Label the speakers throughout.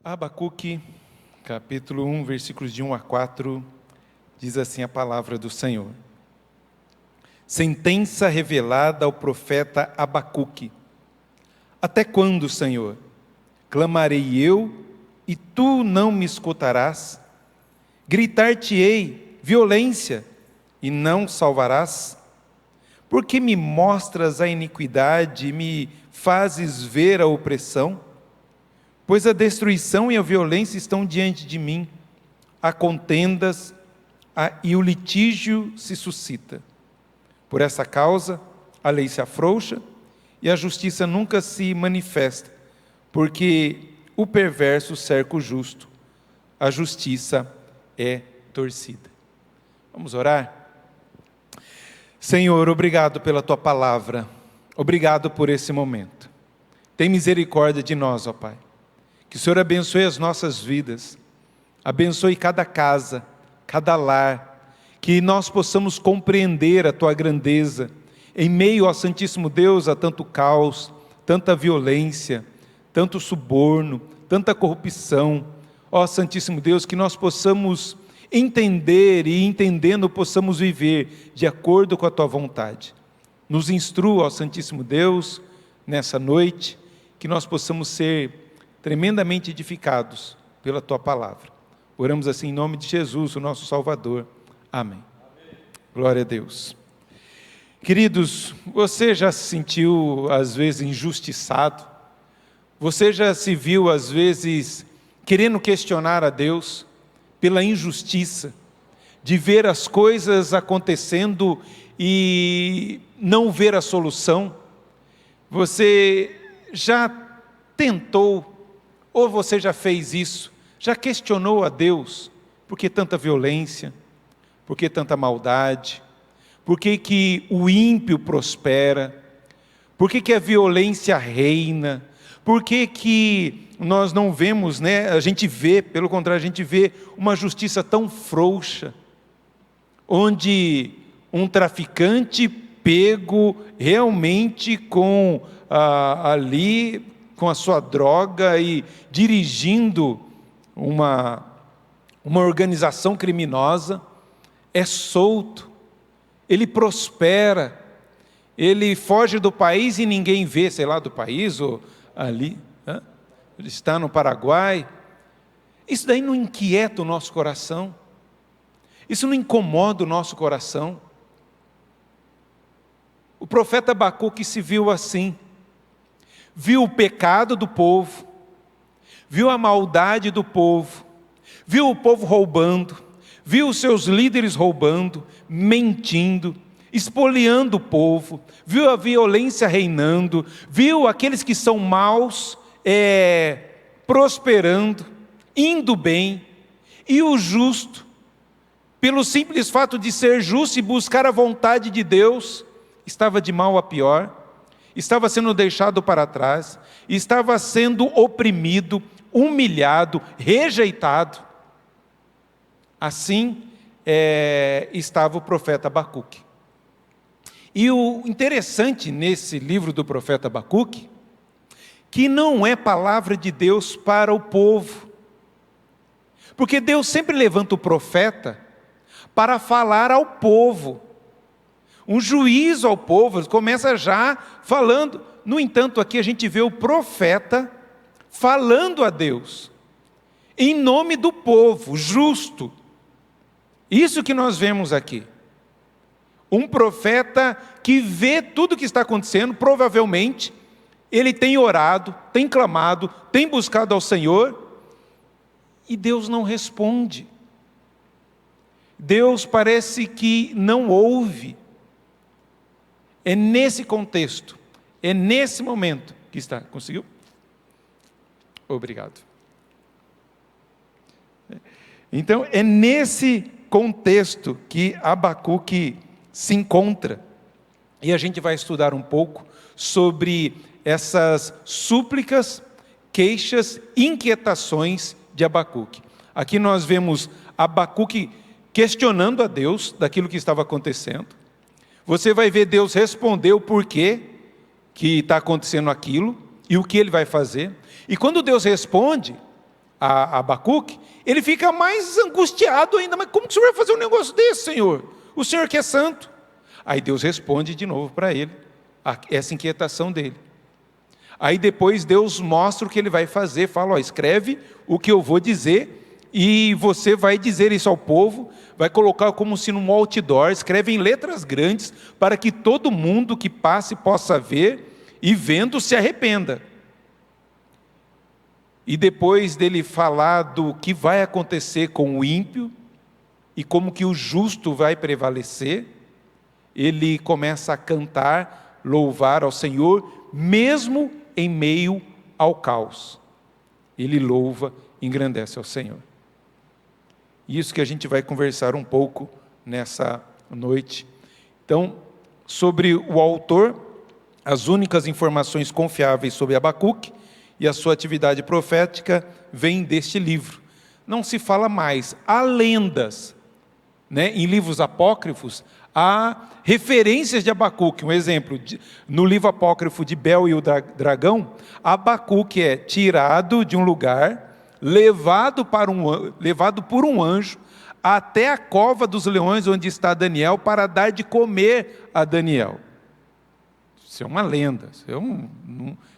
Speaker 1: Abacuque, capítulo 1, versículos de 1 a 4, diz assim a palavra do Senhor. Sentença revelada ao profeta Abacuque. Até quando, Senhor? Clamarei eu, e tu não me escutarás? Gritar-te-ei violência, e não salvarás? Por que me mostras a iniquidade e me fazes ver a opressão? Pois a destruição e a violência estão diante de mim, há contendas e o litígio se suscita. Por essa causa, a lei se afrouxa e a justiça nunca se manifesta, porque o perverso cerca o justo, a justiça é torcida. Vamos orar? Senhor, obrigado pela Tua palavra, obrigado por esse momento. Tem misericórdia de nós, ó Pai. Que o Senhor abençoe as nossas vidas, abençoe cada casa, cada lar, que nós possamos compreender a Tua grandeza, em meio ao Santíssimo Deus, a tanto caos, tanta violência, tanto suborno, tanta corrupção. Ó Santíssimo Deus, que nós possamos entender e entendendo possamos viver de acordo com a Tua vontade. Nos instrua, ó Santíssimo Deus, nessa noite, que nós possamos ser tremendamente edificados pela Tua palavra. Oramos assim em nome de Jesus, o nosso Salvador. Amém. Glória a Deus. Queridos, você já se sentiu às vezes injustiçado? Você já se viu às vezes querendo questionar a Deus pela injustiça de ver as coisas acontecendo e não ver a solução? Você já tentou, ou você já fez isso, já questionou a Deus, por que tanta violência, por que tanta maldade, por que o ímpio prospera, por que a violência reina, por que nós não vemos, a gente vê, pelo contrário, a gente vê uma justiça tão frouxa, onde um traficante pego realmente com a sua droga e dirigindo uma organização criminosa, é solto, ele prospera, ele foge do país e ninguém vê, sei lá, do país ou ali, ele está no Paraguai. Isso daí não inquieta o nosso coração? Isso não incomoda o nosso coração? O profeta Abacuque se viu assim, viu o pecado do povo, viu a maldade do povo, viu o povo roubando, viu os seus líderes roubando, mentindo, espoliando o povo, viu a violência reinando, viu aqueles que são maus prosperando, indo bem, e o justo, pelo simples fato de ser justo e buscar a vontade de Deus, estava de mal a pior, estava sendo deixado para trás, estava sendo oprimido, humilhado, rejeitado. Assim estava o profeta Abacuque. E o interessante nesse livro do profeta Abacuque, que não é palavra de Deus para o povo, porque Deus sempre levanta o profeta para falar ao povo, um juízo ao povo. Ele começa já falando. No entanto, aqui a gente vê o profeta falando a Deus, em nome do povo, justo. Isso que nós vemos aqui. Um profeta que vê tudo o que está acontecendo, provavelmente, ele tem orado, tem clamado, tem buscado ao Senhor, e Deus não responde. Deus parece que não ouve. É nesse contexto, é nesse momento que está. Conseguiu? Obrigado. Então, é nesse contexto que Abacuque se encontra. E a gente vai estudar um pouco sobre essas súplicas, queixas, inquietações de Abacuque. Aqui nós vemos Abacuque questionando a Deus daquilo que estava acontecendo. Você vai ver Deus responder o porquê que está acontecendo aquilo e o que Ele vai fazer. E quando Deus responde, a Abacuque, ele fica mais angustiado ainda. Mas como que o Senhor vai fazer um negócio desse, Senhor? O Senhor que é santo. Aí Deus responde de novo para ele, essa inquietação dele. Aí depois Deus mostra o que ele vai fazer, fala, escreve o que eu vou dizer, e você vai dizer isso ao povo, vai colocar como se num outdoor, escreve em letras grandes, para que todo mundo que passe possa ver, e vendo se arrependa. E depois dele falar do que vai acontecer com o ímpio, e como que o justo vai prevalecer, ele começa a cantar, louvar ao Senhor, mesmo em meio ao caos. Ele louva e engrandece ao Senhor. Isso que a gente vai conversar um pouco nessa noite. Então, sobre o autor, as únicas informações confiáveis sobre Abacuque e a sua atividade profética vêm deste livro. Não se fala mais. Há lendas, em livros apócrifos, há referências de Abacuque. Um exemplo, no livro apócrifo de Bel e o Dragão, Abacuque é tirado de um lugar, levado por um anjo até a cova dos leões onde está Daniel, para dar de comer a Daniel. Isso é uma lenda,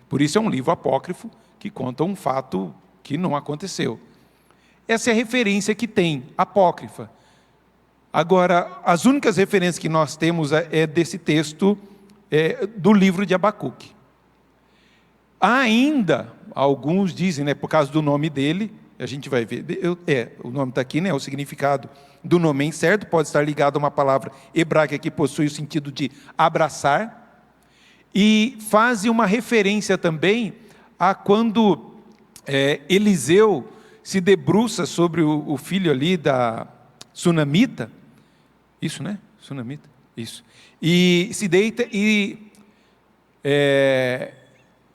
Speaker 1: por isso é um livro apócrifo que conta um fato que não aconteceu. Essa é a referência que tem, apócrifa. Agora, as únicas referências que nós temos é desse texto do livro de Abacuque. Há ainda, alguns dizem, por causa do nome dele, a gente vai ver, o nome está aqui, o significado do nome é incerto, pode estar ligado a uma palavra hebraica que possui o sentido de abraçar, e faz uma referência também a quando Eliseu se debruça sobre o filho ali da Sunamita, isso, Sunamita, isso, e se deita e...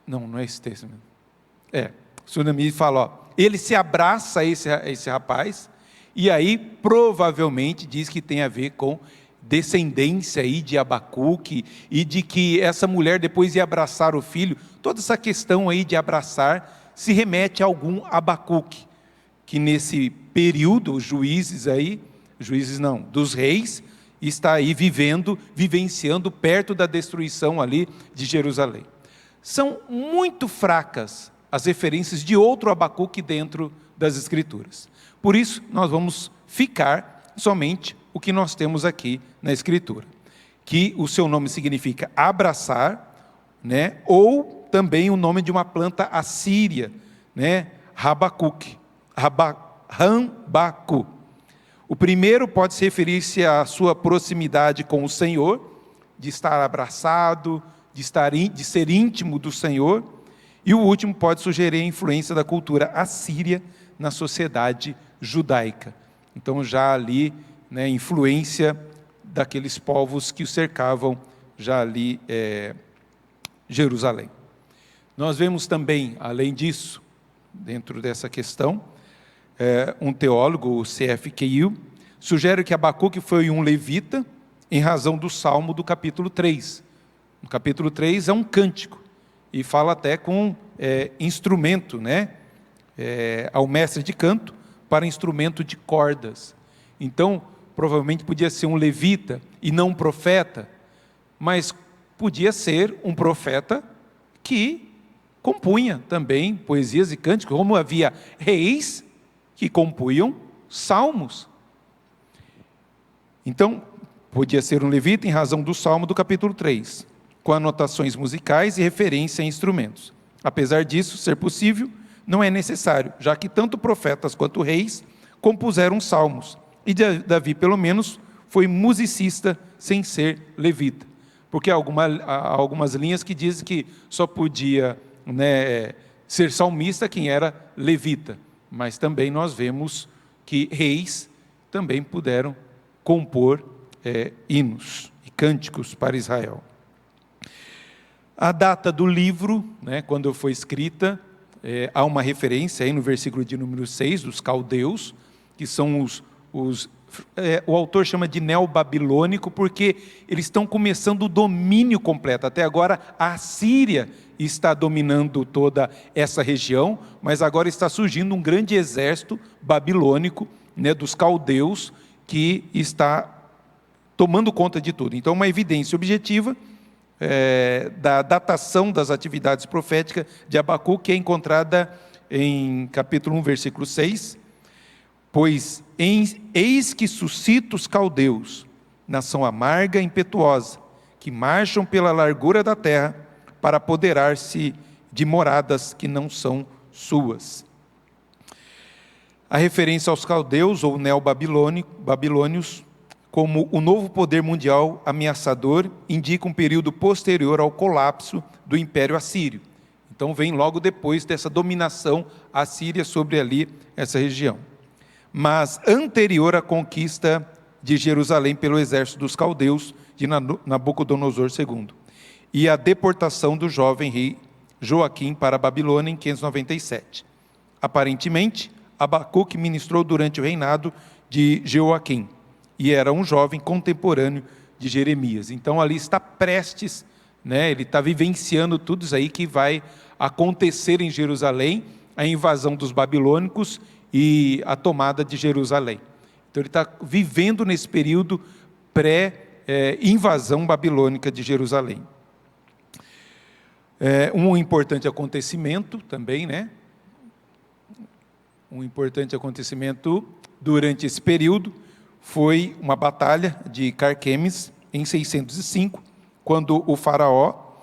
Speaker 1: não é esse texto mesmo. Sunamita fala, ele se abraça a esse rapaz, e aí provavelmente diz que tem a ver com descendência aí de Abacuque, e de que essa mulher depois ia abraçar o filho. Toda essa questão aí de abraçar se remete a algum Abacuque, que nesse período, os dos reis, está aí vivenciando perto da destruição ali de Jerusalém. São muito fracas as referências de outro Abacuque dentro das Escrituras. Por isso, nós vamos ficar somente o que nós temos aqui na Escritura, que o seu nome significa abraçar, ou também o nome de uma planta assíria, Rabacuque, Rambacu. O primeiro pode se referir-se à sua proximidade com o Senhor, de estar abraçado, de ser íntimo do Senhor, e o último pode sugerir a influência da cultura assíria na sociedade judaica. Então já ali, influência daqueles povos que o cercavam já ali Jerusalém. Nós vemos também, além disso, dentro dessa questão, um teólogo, o C.F. Keil, sugere que Abacuque foi um levita em razão do Salmo do capítulo 3. No capítulo 3 é um cântico, e fala até com instrumento, ao mestre de canto, para instrumento de cordas. Então, provavelmente podia ser um levita e não um profeta, mas podia ser um profeta que compunha também poesias e cânticos, como havia reis que compunham salmos. Então, podia ser um levita em razão do Salmo do capítulo 3, com anotações musicais e referência a instrumentos. Apesar disso ser possível, não é necessário, já que tanto profetas quanto reis compuseram salmos, e Davi, pelo menos, foi musicista sem ser levita. Porque há algumas linhas que dizem que só podia ser salmista quem era levita, mas também nós vemos que reis também puderam compor hinos e cânticos para Israel. A data do livro, quando foi escrita, há uma referência aí no versículo de número 6, dos caldeus, que são os o autor chama de neobabilônico, porque eles estão começando o domínio completo. Até agora a Assíria está dominando toda essa região, mas agora está surgindo um grande exército babilônico, né, dos caldeus, que está tomando conta de tudo. Então, uma evidência objetiva da datação das atividades proféticas de Abacuque é encontrada em capítulo 1, versículo 6. Pois eis que suscita os caldeus, nação amarga e impetuosa, que marcham pela largura da terra para apoderar-se de moradas que não são suas. A referência aos caldeus ou neobabilônios como o novo poder mundial ameaçador indica um período posterior ao colapso do Império Assírio. Então vem logo depois dessa dominação assíria sobre ali essa região. Mas anterior à conquista de Jerusalém pelo exército dos caldeus de Nabucodonosor II, e a deportação do jovem rei Joaquim para a Babilônia em 597. Aparentemente, Abacuque ministrou durante o reinado de Joaquim, e era um jovem contemporâneo de Jeremias. Então ali está prestes, né, ele está vivenciando tudo isso aí que vai acontecer em Jerusalém, a invasão dos babilônicos e a tomada de Jerusalém. Então ele está vivendo nesse período pré-invasão babilônica de Jerusalém. Um importante acontecimento também, né? Um importante acontecimento durante esse período foi uma batalha de Carquemes, em 605, quando o faraó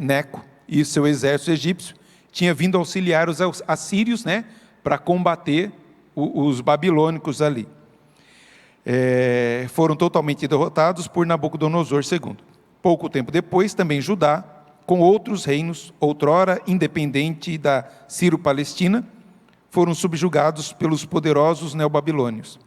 Speaker 1: Neco e seu exército egípcio tinha vindo auxiliar os assírios, né, para combater os babilônicos ali. Foram totalmente derrotados por Nabucodonosor II. Pouco tempo depois, também Judá, com outros reinos, outrora independente da Sírio-Palestina, foram subjugados pelos poderosos neobabilônios.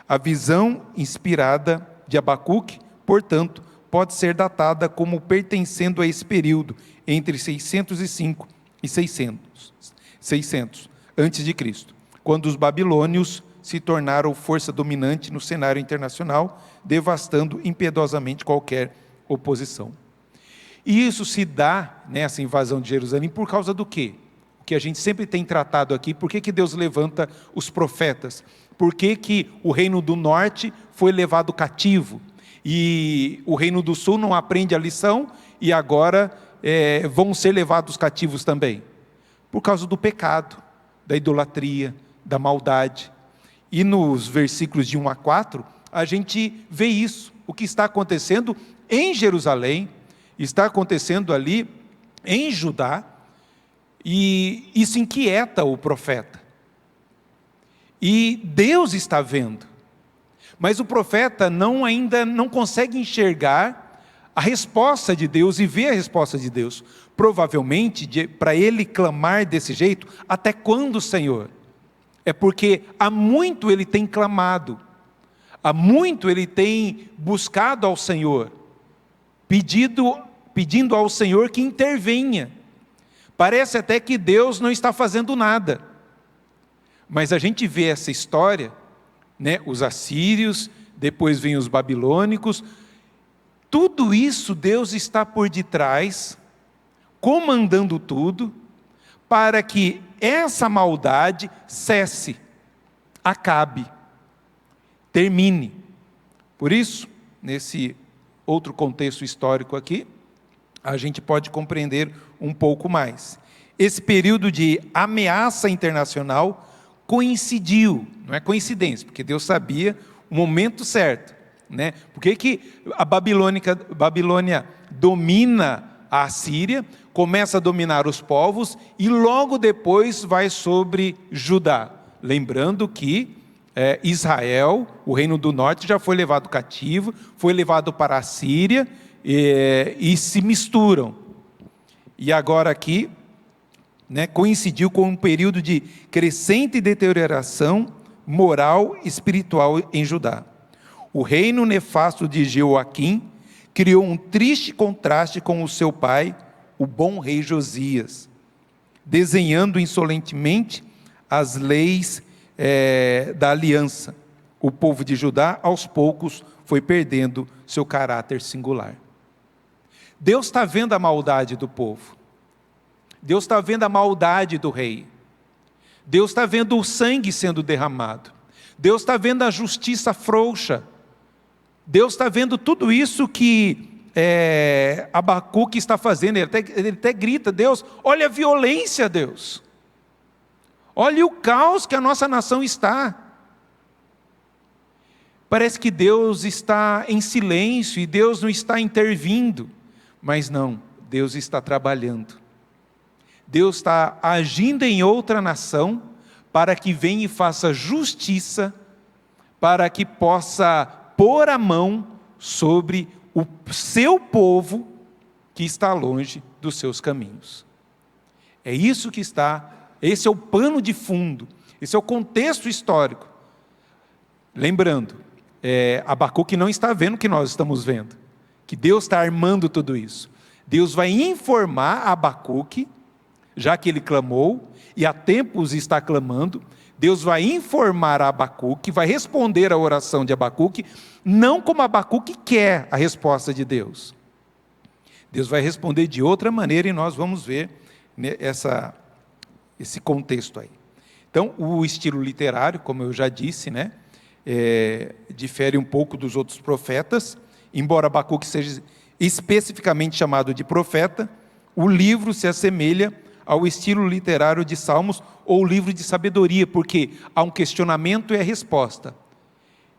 Speaker 1: A visão inspirada de Abacuque, portanto, pode ser datada como pertencendo a esse período, entre 605 e 600 antes de Cristo, quando os babilônios se tornaram força dominante no cenário internacional, devastando impiedosamente qualquer oposição. E isso se dá, nessa invasão de Jerusalém, por causa do quê? O que a gente sempre tem tratado aqui, por que Deus levanta os profetas? Por que o reino do norte foi levado cativo? E o reino do sul não aprende a lição e agora vão ser levados cativos também? Por causa do pecado, da idolatria, da maldade. E nos versículos de 1 a 4, a gente vê isso, o que está acontecendo em Jerusalém, está acontecendo ali em Judá, e isso inquieta o profeta. E Deus está vendo, mas o profeta ainda não consegue enxergar a resposta de Deus e ver a resposta de Deus. Provavelmente, para ele clamar desse jeito, até quando, Senhor? É porque há muito ele tem clamado, há muito ele tem buscado ao Senhor, pedindo ao Senhor que intervenha. Parece até que Deus não está fazendo nada. Mas a gente vê essa história, né? Os assírios, depois vem os babilônicos, tudo isso Deus está por detrás, comandando tudo, para que essa maldade cesse, acabe, termine. Por isso, nesse outro contexto histórico aqui, a gente pode compreender um pouco mais. Esse período de ameaça internacional coincidiu, não é coincidência, porque Deus sabia o momento certo, né? Por que a Babilônia domina a Assíria, começa a dominar os povos e logo depois vai sobre Judá? Lembrando que Israel, o reino do norte, já foi levado cativo, foi levado para a Síria e se misturam. E agora aqui, né, coincidiu com um período de crescente deterioração moral e espiritual em Judá. O reino nefasto de Joaquim criou um triste contraste com o seu pai, o bom rei Josias, desenhando insolentemente as leis da aliança, o povo de Judá, aos poucos, foi perdendo seu caráter singular. Deus está vendo a maldade do povo. Deus está vendo a maldade do rei. Deus está vendo o sangue sendo derramado. Deus está vendo a justiça frouxa. Deus está vendo tudo isso que Abacuque está fazendo. Ele até grita: Deus, olha a violência, Deus. Olha o caos que a nossa nação está. Parece que Deus está em silêncio e Deus não está intervindo. Mas não, Deus está trabalhando. Deus está agindo em outra nação para que venha e faça justiça, para que possa pôr a mão sobre o seu povo que está longe dos seus caminhos. É isso que esse é o pano de fundo, esse é o contexto histórico. Lembrando, Abacuque não está vendo o que nós estamos vendo, que Deus está armando tudo isso. Deus vai informar Abacuque, já que ele clamou, e há tempos está clamando, Deus vai informar a Abacuque, vai responder à oração de Abacuque, não como Abacuque quer a resposta de Deus. Deus vai responder de outra maneira e nós vamos ver, né, esse contexto aí. Então, o estilo literário, como eu já disse, né, difere um pouco dos outros profetas. Embora Abacuque seja especificamente chamado de profeta, o livro se assemelha ao estilo literário de Salmos ou livro de sabedoria, porque há um questionamento e a resposta.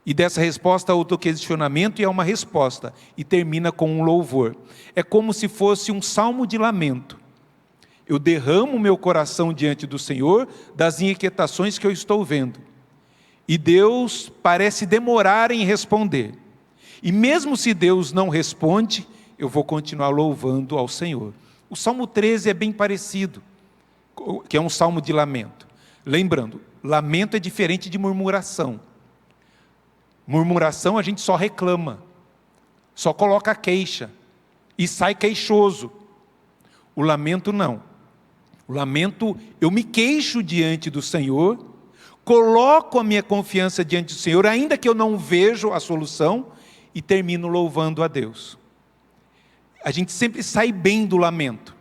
Speaker 1: E dessa resposta há outro questionamento e há uma resposta. E termina com um louvor. É como se fosse um salmo de lamento. Eu derramo meu coração diante do Senhor das inquietações que eu estou vendo. E Deus parece demorar em responder. E mesmo se Deus não responde, eu vou continuar louvando ao Senhor. O Salmo 13 é bem parecido, que é um salmo de lamento. Lembrando, lamento é diferente de murmuração. Murmuração a gente só reclama, só coloca queixa e sai queixoso. O lamento não. O lamento, eu me queixo diante do Senhor, coloco a minha confiança diante do Senhor, ainda que eu não vejo a solução, e termino louvando a Deus. A gente sempre sai bem do lamento.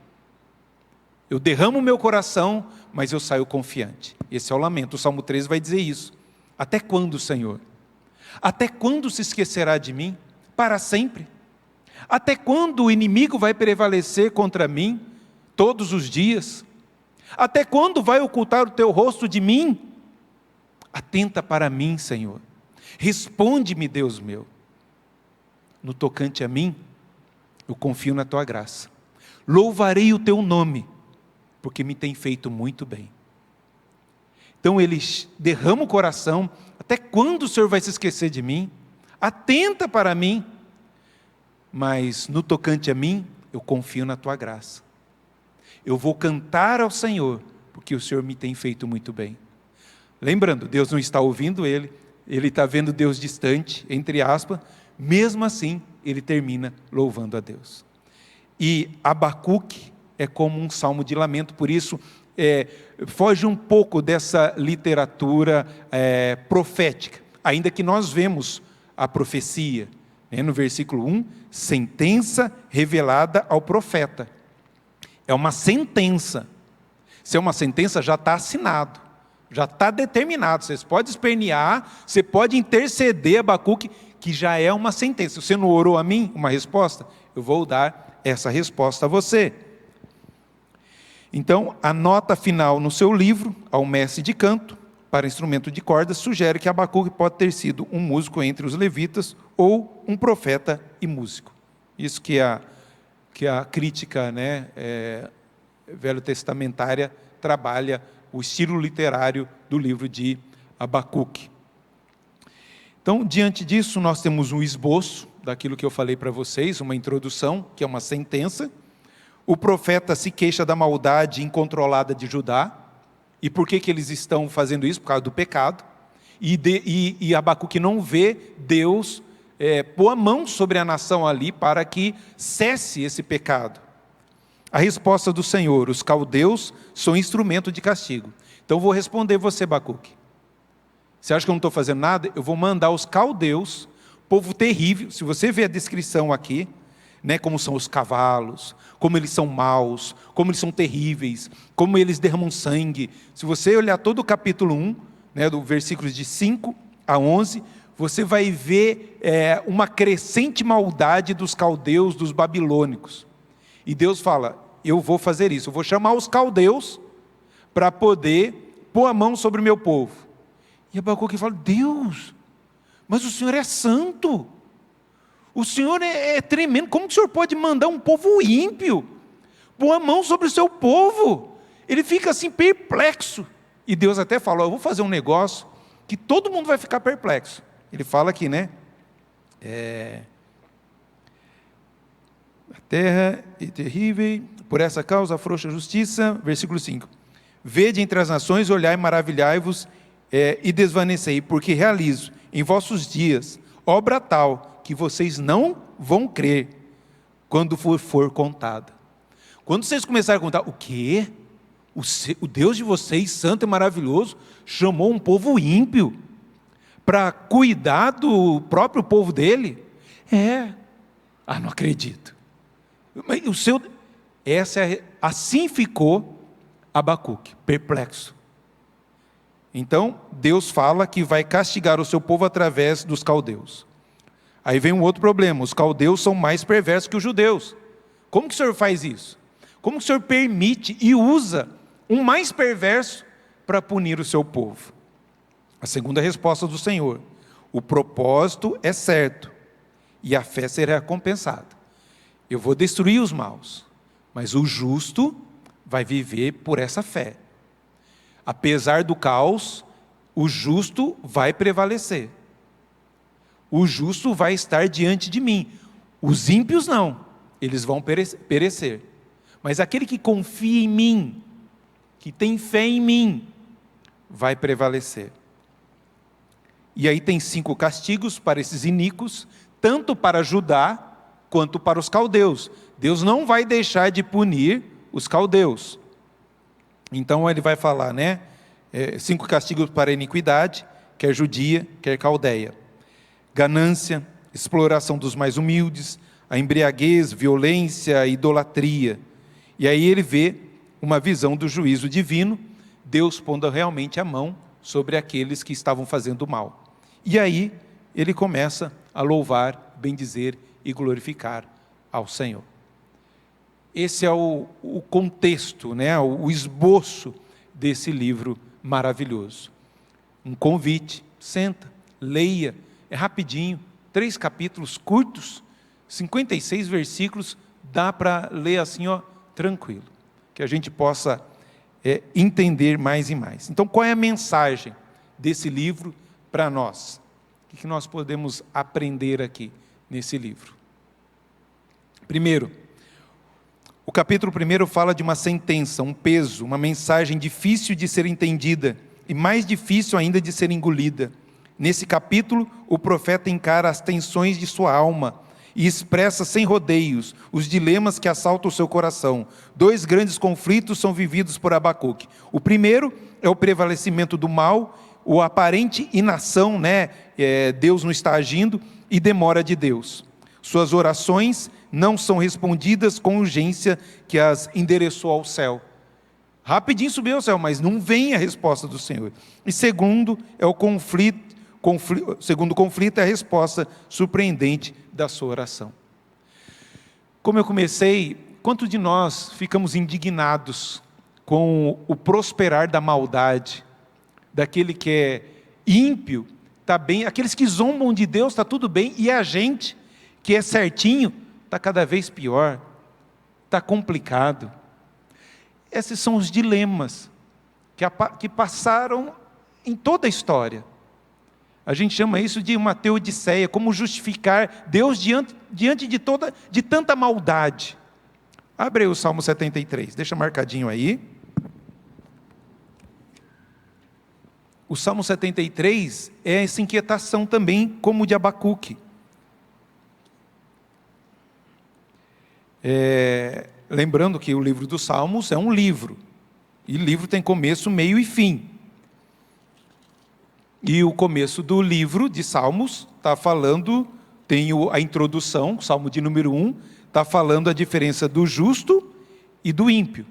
Speaker 1: Eu derramo o meu coração, mas eu saio confiante. Esse é o lamento. O Salmo 13 vai dizer isso. Até quando, Senhor? Até quando se esquecerá de mim? Para sempre? Até quando o inimigo vai prevalecer contra mim todos os dias? Até quando vai ocultar o teu rosto de mim? Atenta para mim, Senhor. Responde-me, Deus meu. No tocante a mim, eu confio na tua graça. Louvarei o teu nome, porque me tem feito muito bem. Então ele derrama o coração. Até quando o Senhor vai se esquecer de mim? Atenta para mim. Mas no tocante a mim, eu confio na tua graça. Eu vou cantar ao Senhor, porque o Senhor me tem feito muito bem. Lembrando, Deus não está ouvindo ele está vendo Deus distante, entre aspas. Mesmo assim, ele termina louvando a Deus. E Abacuque é como um salmo de lamento, por isso foge um pouco dessa literatura profética, ainda que nós vemos a profecia, né, no versículo 1, sentença revelada ao profeta. É uma sentença. Se é uma sentença, já está assinado, já está determinado. Você pode espernear, você pode interceder, Abacuque, que já é uma sentença. Você não orou a mim uma resposta? Eu vou dar essa resposta a você. Então, a nota final no seu livro, ao mestre de canto, para instrumento de cordas, sugere que Abacuque pode ter sido um músico entre os levitas ou um profeta e músico. Isso que a crítica, né, velho-testamentária trabalha o estilo literário do livro de Abacuque. Então, diante disso, nós temos um esboço daquilo que eu falei para vocês, uma introdução, que é uma sentença. O profeta se queixa da maldade incontrolada de Judá. E por que eles estão fazendo isso? Por causa do pecado. E Abacuque não vê Deus pôr a mão sobre a nação ali para que cesse esse pecado. A resposta do Senhor: os caldeus são instrumento de castigo. Então vou responder você, Abacuque. Você acha que eu não estou fazendo nada? Eu vou mandar os caldeus, povo terrível. Se você ver a descrição aqui, né, como são os cavalos, como eles são maus, como eles são terríveis, como eles derramam sangue. Se você olhar todo o capítulo 1, né, do versículos de 5 a 11, você vai ver uma crescente maldade dos caldeus, dos babilônicos. E Deus fala, eu vou fazer isso, eu vou chamar os caldeus para poder pôr a mão sobre o meu povo. E Abacuque fala, Deus, mas o Senhor é santo, o Senhor é tremendo, como que o Senhor pode mandar um povo ímpio pôr a mão sobre o seu povo? Ele fica assim perplexo, e Deus até fala, eu vou fazer um negócio que todo mundo vai ficar perplexo. Ele fala aqui, né? A terra é terrível, por essa causa afrouxa a justiça, versículo 5. Vede entre as nações, olhai, maravilhai-vos e desvanecei, porque realizo em vossos dias obra tal que vocês não vão crer quando for contada. Quando vocês começarem a contar, o quê? O Deus de vocês, santo e maravilhoso, chamou um povo ímpio para cuidar do próprio povo dele? Não acredito. Mas assim ficou Abacuque, perplexo. Então, Deus fala que vai castigar o seu povo através dos caldeus. Aí vem um outro problema, os caldeus são mais perversos que os judeus. Como que o Senhor faz isso? Como que o Senhor permite e usa um mais perverso para punir o seu povo? A segunda resposta do Senhor, o propósito é certo, e a fé será recompensada. Eu vou destruir os maus, mas o justo vai viver por essa fé. Apesar do caos, o justo vai prevalecer. O justo vai estar diante de mim. Os ímpios não, eles vão perecer. Mas aquele que confia em mim, que tem fé em mim, vai prevalecer. E aí tem 5 castigos para esses iníquos, tanto para Judá, quanto para os caldeus. Deus não vai deixar de punir os caldeus. Então ele vai falar, 5 castigos para a iniquidade, quer judia, quer caldeia. Ganância, exploração dos mais humildes, a embriaguez, violência, idolatria. E aí ele vê uma visão do juízo divino, Deus pondo realmente a mão sobre aqueles que estavam fazendo mal. E aí ele começa a louvar, bendizer e glorificar ao Senhor. Esse é o contexto, o esboço desse livro maravilhoso. Um convite, senta, leia, é rapidinho, 3 capítulos curtos, 56 versículos, dá para ler assim, tranquilo, que a gente possa entender mais e mais. Então, qual é a mensagem desse livro para nós? O que nós podemos aprender aqui nesse livro? Primeiro, o capítulo 1 fala de uma sentença, um peso, uma mensagem difícil de ser entendida e mais difícil ainda de ser engolida. Nesse capítulo, o profeta encara as tensões de sua alma e expressa sem rodeios os dilemas que assaltam o seu coração. 2 grandes conflitos são vividos por Abacuque. O primeiro é o prevalecimento do mal, o aparente inação, Deus não está agindo, e demora de Deus. Suas orações não são respondidas com urgência que as endereçou ao céu. Rapidinho subiu ao céu, mas não vem a resposta do Senhor. E segundo é o segundo conflito é a resposta surpreendente da sua oração. Como eu comecei, quantos de nós ficamos indignados com o prosperar da maldade, daquele que é ímpio, está bem, aqueles que zombam de Deus, está tudo bem, e a gente, que é certinho, está cada vez pior, está complicado. Esses são os dilemas que passaram em toda a história. A gente chama isso de uma teodiceia, como justificar Deus diante de tanta maldade. Abre aí o Salmo 73, deixa marcadinho aí. O Salmo 73 é essa inquietação também, como o de Abacuque. Lembrando que o livro dos Salmos é um livro, e livro tem começo, meio e fim. E o começo do livro de Salmos está falando, tem a introdução, Salmo de número 1, está falando a diferença do justo e do ímpio.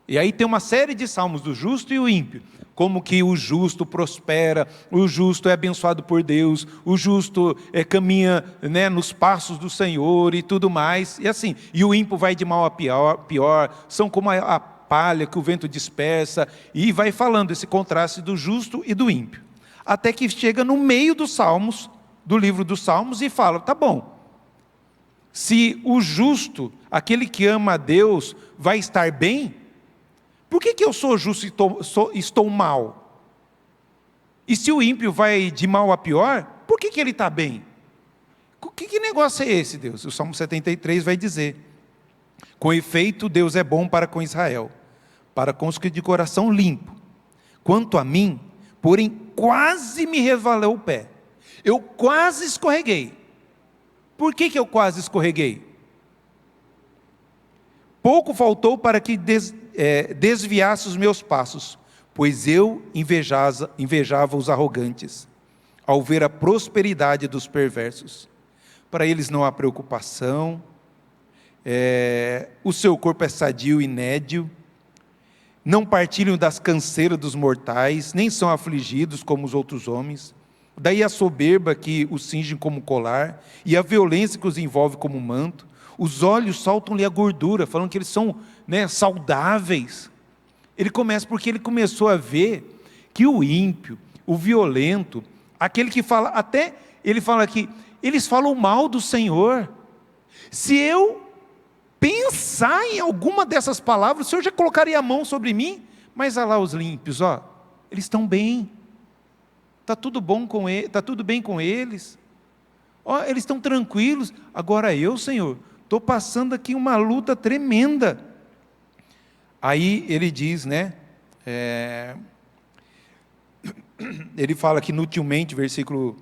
Speaker 1: E aí tem uma série de salmos do justo e o ímpio. Como que o justo prospera, o justo é abençoado por Deus, o justo caminha, né, nos passos do Senhor e tudo mais. E assim, e o ímpio vai de mal a pior, são como a palha que o vento dispersa, e vai falando esse contraste do justo e do ímpio. Até que chega no meio dos salmos, do livro dos Salmos, e fala, tá bom, se o justo, aquele que ama a Deus, vai estar bem, por que eu sou justo e estou mal? E se o ímpio vai de mal a pior, por que ele está bem? Que negócio é esse, Deus? O Salmo 73 vai dizer, com efeito, Deus é bom para com Israel, para com os que de coração limpo. Quanto a mim, porém, quase me resvalou o pé. Eu quase escorreguei. Por que eu quase escorreguei? Pouco faltou para que desviasse os meus passos, pois eu invejava os arrogantes, ao ver a prosperidade dos perversos. Para eles não há preocupação, o seu corpo é sadio e nédio, não partilham das canseiras dos mortais, nem são afligidos como os outros homens. Daí a soberba que os cinge como colar, e a violência que os envolve como manto. Os olhos saltam-lhe a gordura, falando que eles são, né, saudáveis. Ele começa porque ele começou a ver que o ímpio, o violento, aquele que fala, até ele fala aqui, eles falam mal do Senhor. Se eu pensar em alguma dessas palavras, o Senhor já colocaria a mão sobre mim. Mas olha lá os ímpios, ó, eles estão bem, está tudo bom com eles, está tudo bem com eles, ó, eles estão tranquilos. Agora eu, Senhor, estou passando aqui uma luta tremenda. Aí ele diz, né, ele fala que inutilmente, versículo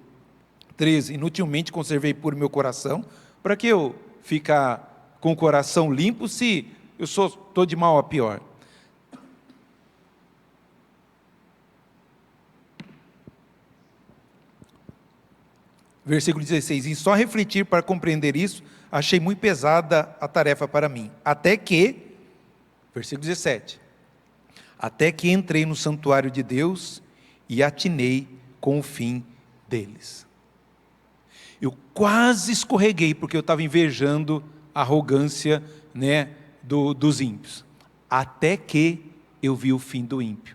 Speaker 1: 13, inutilmente conservei puro meu coração, para que eu ficar com o coração limpo se eu estou de mal a pior. Versículo 16, em só refletir para compreender isso, achei muito pesada a tarefa para mim, até que, versículo 17, até que entrei no santuário de Deus e atinei com o fim deles. Eu quase escorreguei, porque eu estava invejando a arrogância, né, dos ímpios, até que eu vi o fim do ímpio,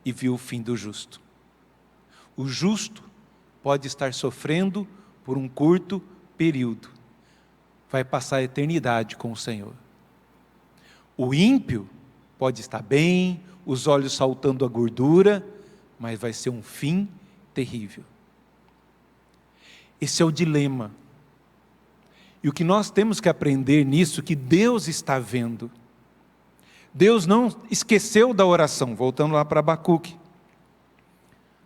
Speaker 1: e vi o fim do justo. O justo pode estar sofrendo por um curto período, vai passar a eternidade com o Senhor. O ímpio pode estar bem, os olhos saltando a gordura, mas vai ser um fim terrível. Esse é o dilema. E o que nós temos que aprender nisso, que Deus está vendo. Deus não esqueceu da oração, voltando lá para Abacuque.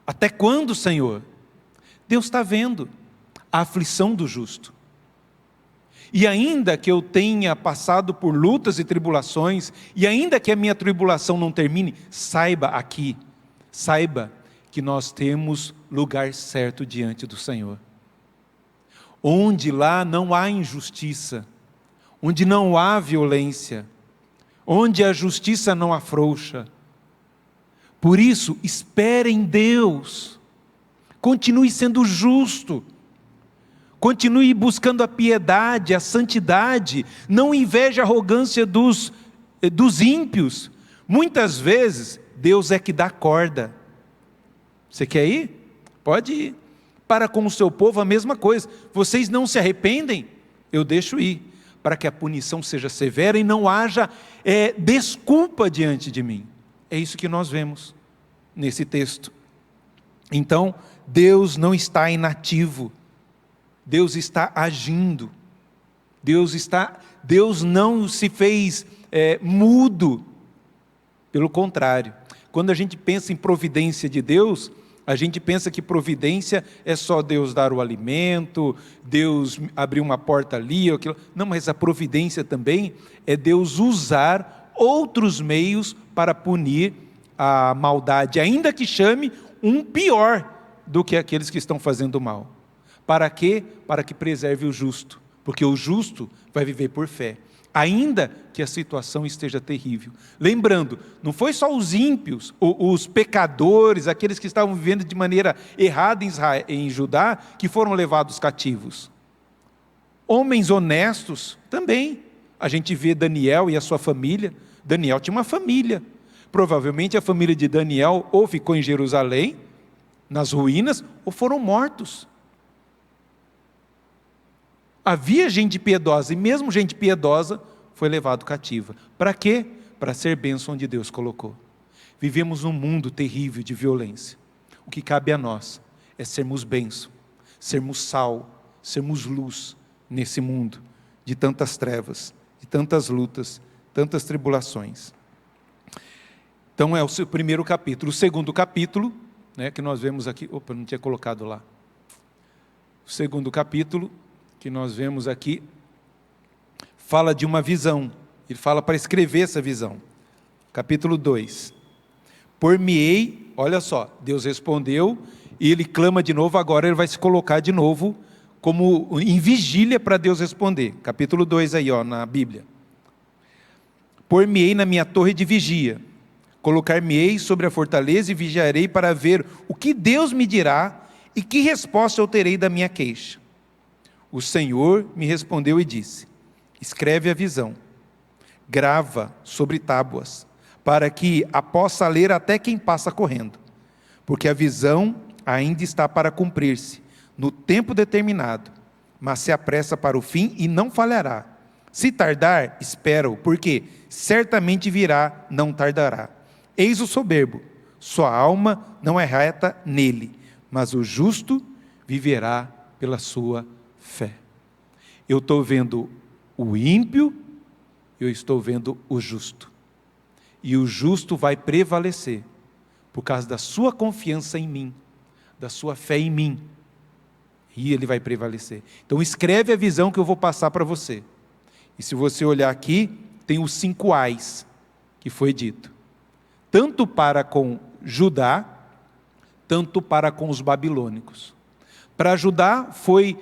Speaker 1: Até quando, Senhor? Deus está vendo a aflição do justo. E ainda que eu tenha passado por lutas e tribulações, e ainda que a minha tribulação não termine, saiba que nós temos lugar certo diante do Senhor. Onde lá não há injustiça, onde não há violência, onde a justiça não afrouxa. Por isso, espere em Deus, continue sendo justo, continue buscando a piedade, a santidade, não inveje a arrogância dos ímpios. Muitas vezes, Deus é que dá corda. Você quer ir? Pode ir. Para com o seu povo a mesma coisa. Vocês não se arrependem? Eu deixo ir, para que a punição seja severa e não haja desculpa diante de mim. É isso que nós vemos nesse texto. Então, Deus não está inativo, Deus está agindo, Deus não se fez mudo, pelo contrário. Quando a gente pensa em providência de Deus, a gente pensa que providência é só Deus dar o alimento, Deus abrir uma porta ali, ou aquilo. Não, mas a providência também é Deus usar outros meios para punir a maldade, ainda que chame um pior do que aqueles que estão fazendo mal. Para quê? Para que preserve o justo, porque o justo vai viver por fé, ainda que a situação esteja terrível. Lembrando, não foi só os ímpios, os pecadores, aqueles que estavam vivendo de maneira errada em Judá, que foram levados cativos. Homens honestos também. A gente vê Daniel e a sua família. Daniel tinha uma família. Provavelmente a família de Daniel ou ficou em Jerusalém, nas ruínas, ou foram mortos. Havia gente piedosa, e mesmo gente piedosa foi levado cativa. Para quê? Para ser bênção onde Deus colocou. Vivemos num mundo terrível de violência. O que cabe a nós é sermos bênção, sermos sal, sermos luz nesse mundo de tantas trevas, de tantas lutas, tantas tribulações. Então é o seu primeiro capítulo. O segundo capítulo, que nós vemos aqui, não tinha colocado lá. O segundo capítulo que nós vemos aqui fala de uma visão. Ele fala para escrever essa visão. Capítulo 2. Por-me-ei, olha só, Deus respondeu e ele clama de novo, agora ele vai se colocar de novo como em vigília para Deus responder. Capítulo 2 aí, na Bíblia. Por-me-ei na minha torre de vigia, colocar-me-ei sobre a fortaleza e vigiarei para ver o que Deus me dirá e que resposta eu terei da minha queixa. O Senhor me respondeu e disse: escreve a visão, grava sobre tábuas, para que a possa ler até quem passa correndo, porque a visão ainda está para cumprir-se, no tempo determinado, mas se apressa para o fim e não falhará. Se tardar, espera-o, porque certamente virá, não tardará. Eis o soberbo, sua alma não é reta nele, mas o justo viverá pela sua fé. Eu estou vendo o ímpio, eu estou vendo o justo. E o justo vai prevalecer, por causa da sua confiança em mim, da sua fé em mim. E ele vai prevalecer. Então escreve a visão que eu vou passar para você. E se você olhar aqui, tem os 5 ais que foi dito. Tanto para com Judá, tanto para com os babilônicos. Para Judá foi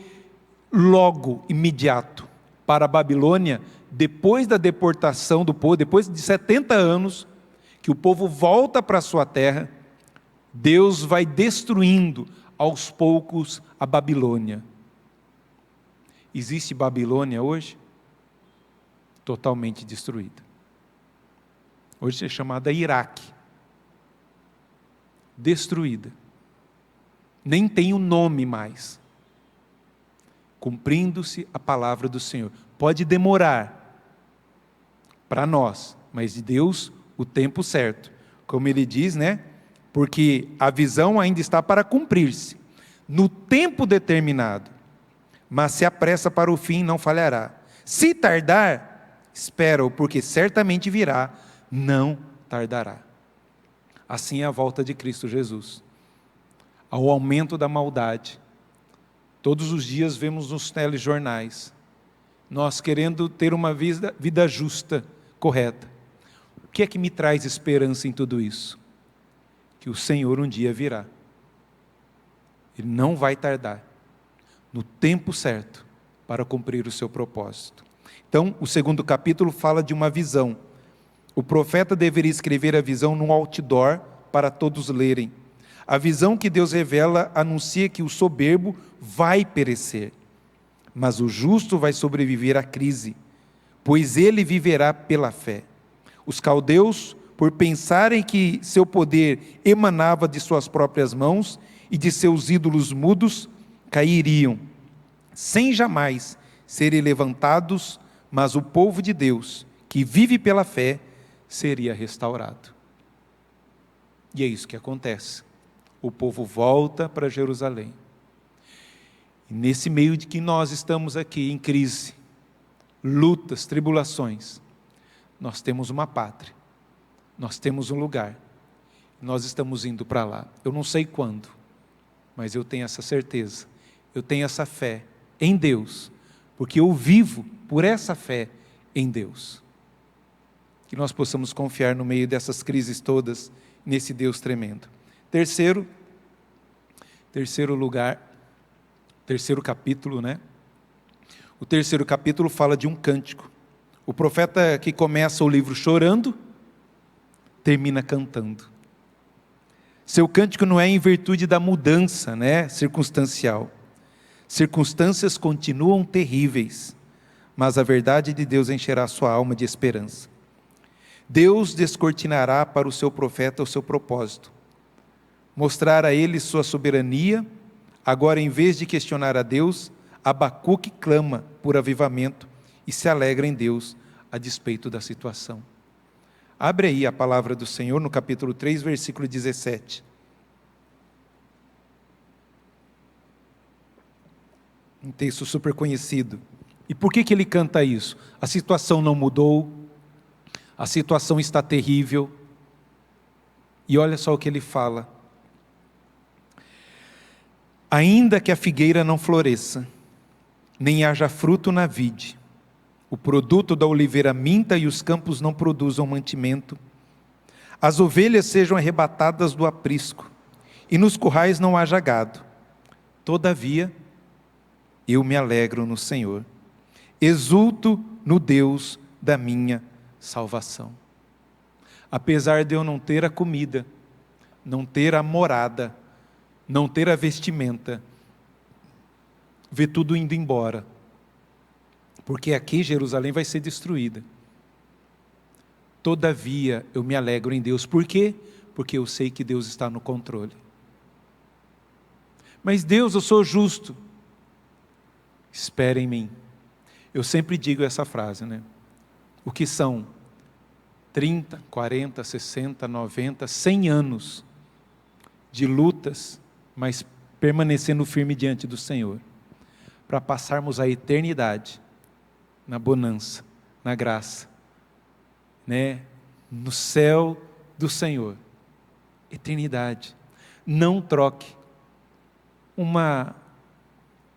Speaker 1: logo, imediato. Para a Babilônia, depois da deportação do povo, depois de 70 anos, que o povo volta para a sua terra, Deus vai destruindo aos poucos a Babilônia. Existe Babilônia hoje? Totalmente destruída. Hoje é chamada Iraque. Destruída. Nem tem o nome mais. Cumprindo-se a palavra do Senhor. Pode demorar para nós, mas de Deus o tempo certo. Como ele diz, porque a visão ainda está para cumprir-se, no tempo determinado, mas se apressa para o fim, não falhará. Se tardar, espera-o, porque certamente virá, não tardará. Assim é a volta de Cristo Jesus. Ao aumento da maldade. Todos os dias vemos nos telejornais, nós querendo ter uma vida justa, correta. O que é que me traz esperança em tudo isso? Que o Senhor um dia virá. Ele não vai tardar, no tempo certo, para cumprir o seu propósito. Então, o segundo capítulo fala de uma visão. O profeta deveria escrever a visão num outdoor para todos lerem. A visão que Deus revela anuncia que o soberbo vai perecer, mas o justo vai sobreviver à crise, pois ele viverá pela fé. Os caldeus, por pensarem que seu poder emanava de suas próprias mãos e de seus ídolos mudos, cairiam, sem jamais serem levantados, mas o povo de Deus, que vive pela fé, seria restaurado. E é isso que acontece. O povo volta para Jerusalém. E nesse meio de que nós estamos aqui em crise, lutas, tribulações, nós temos uma pátria, nós temos um lugar, nós estamos indo para lá. Eu não sei quando, mas eu tenho essa certeza, eu tenho essa fé em Deus, porque eu vivo por essa fé em Deus. Que nós possamos confiar no meio dessas crises todas nesse Deus tremendo. Terceiro capítulo, né? O terceiro capítulo fala de um cântico. O profeta que começa o livro chorando, termina cantando. Seu cântico não é em virtude da mudança, né, circunstancial. Circunstâncias continuam terríveis, mas a verdade de Deus encherá sua alma de esperança. Deus descortinará para o seu profeta o seu propósito, mostrar a ele sua soberania. Agora, em vez de questionar a Deus, Abacuque clama por avivamento e se alegra em Deus a despeito da situação. Abre aí a palavra do Senhor no capítulo 3, versículo 17. Um texto super conhecido. E por que ele canta isso? A situação não mudou, a situação está terrível. E olha só o que ele fala. Ainda que a figueira não floresça, nem haja fruto na vide, o produto da oliveira minta e os campos não produzam mantimento, as ovelhas sejam arrebatadas do aprisco, e nos currais não haja gado. Todavia, eu me alegro no Senhor, exulto no Deus da minha salvação. Apesar de eu não ter a comida, não ter a morada, não ter a vestimenta, ver tudo indo embora, porque aqui Jerusalém vai ser destruída. Todavia, eu me alegro em Deus. Por quê? Porque eu sei que Deus está no controle. Mas Deus, eu sou justo. Espere em mim. Eu sempre digo essa frase, né? O que são 30, 40, 60, 90, 100 anos de lutas, mas permanecendo firme diante do Senhor, para passarmos a eternidade na bonança, na graça, né? No céu do Senhor. Eternidade. Não troque uma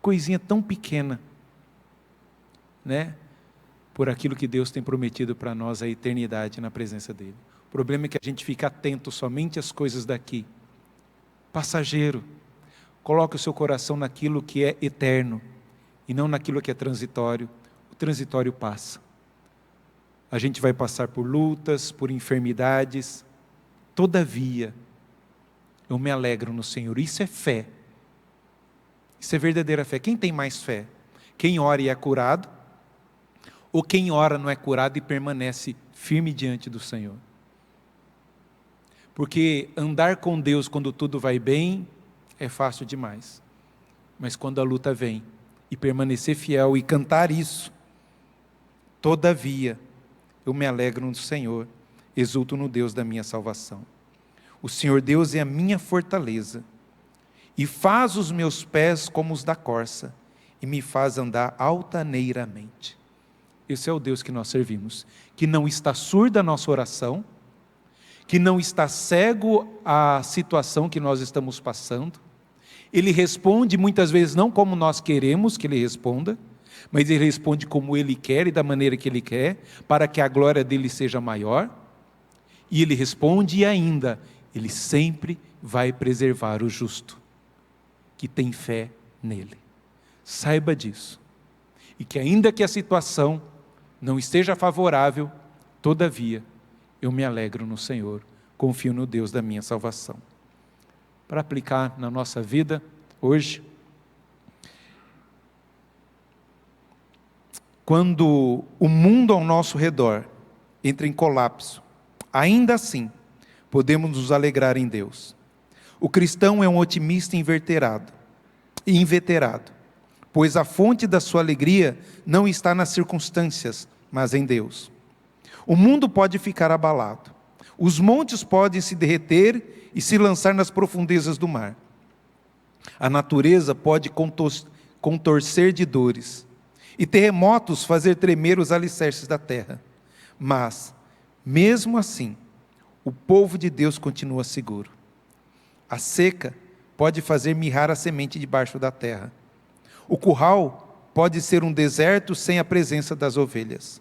Speaker 1: coisinha tão pequena, né, por aquilo que Deus tem prometido para nós, a eternidade na presença dEle. O problema é que a gente fica atento somente às coisas daqui. Passageiro. Coloque o seu coração naquilo que é eterno e não naquilo que é transitório. O transitório passa. A gente vai passar por lutas, por enfermidades. Todavia, eu me alegro no Senhor. Isso é fé. Isso é verdadeira fé. Quem tem mais fé? Quem ora e é curado? Ou quem ora não é curado e permanece firme diante do Senhor? Porque andar com Deus quando tudo vai bem é fácil demais. Mas quando a luta vem, e permanecer fiel e cantar isso, todavia, eu me alegro no Senhor, exulto no Deus da minha salvação. O Senhor Deus é a minha fortaleza, e faz os meus pés como os da corça, e me faz andar altaneiramente. Esse é o Deus que nós servimos, que não está surdo à nossa oração, que não está cego à situação que nós estamos passando. Ele responde muitas vezes não como nós queremos que Ele responda, mas Ele responde como Ele quer e da maneira que Ele quer, para que a glória dEle seja maior. E Ele responde e ainda, Ele sempre vai preservar o justo, que tem fé nele. Saiba disso. E que ainda que a situação não esteja favorável, todavia, eu me alegro no Senhor, confio no Deus da minha salvação. Para aplicar na nossa vida, hoje, quando o mundo ao nosso redor entra em colapso, ainda assim, podemos nos alegrar em Deus. O cristão é um otimista inveterado, pois a fonte da sua alegria não está nas circunstâncias, mas em Deus. O mundo pode ficar abalado, os montes podem se derreter e se lançar nas profundezas do mar. A natureza pode contorcer de dores, e terremotos fazer tremer os alicerces da terra. Mas, mesmo assim, o povo de Deus continua seguro. A seca pode fazer mirrar a semente debaixo da terra. O curral pode ser um deserto sem a presença das ovelhas.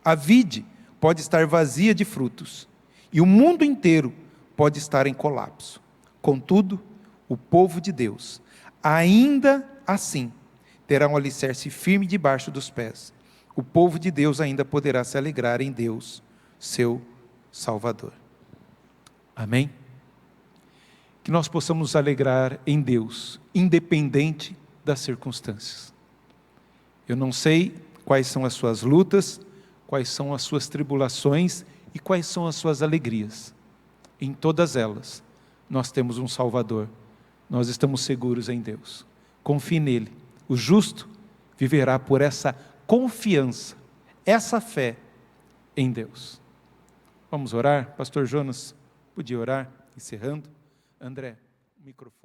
Speaker 1: A vide pode estar vazia de frutos. E o mundo inteiro pode estar em colapso. Contudo, o povo de Deus, ainda assim, terá um alicerce firme debaixo dos pés. O povo de Deus ainda poderá se alegrar em Deus, seu Salvador. Amém? Que nós possamos nos alegrar em Deus, independente das circunstâncias. Eu não sei quais são as suas lutas, quais são as suas tribulações e quais são as suas alegrias. Em todas elas, nós temos um Salvador. Nós estamos seguros em Deus. Confie nele. O justo viverá por essa confiança, essa fé em Deus. Vamos orar? Pastor Jonas, podia orar, encerrando? André, o microfone.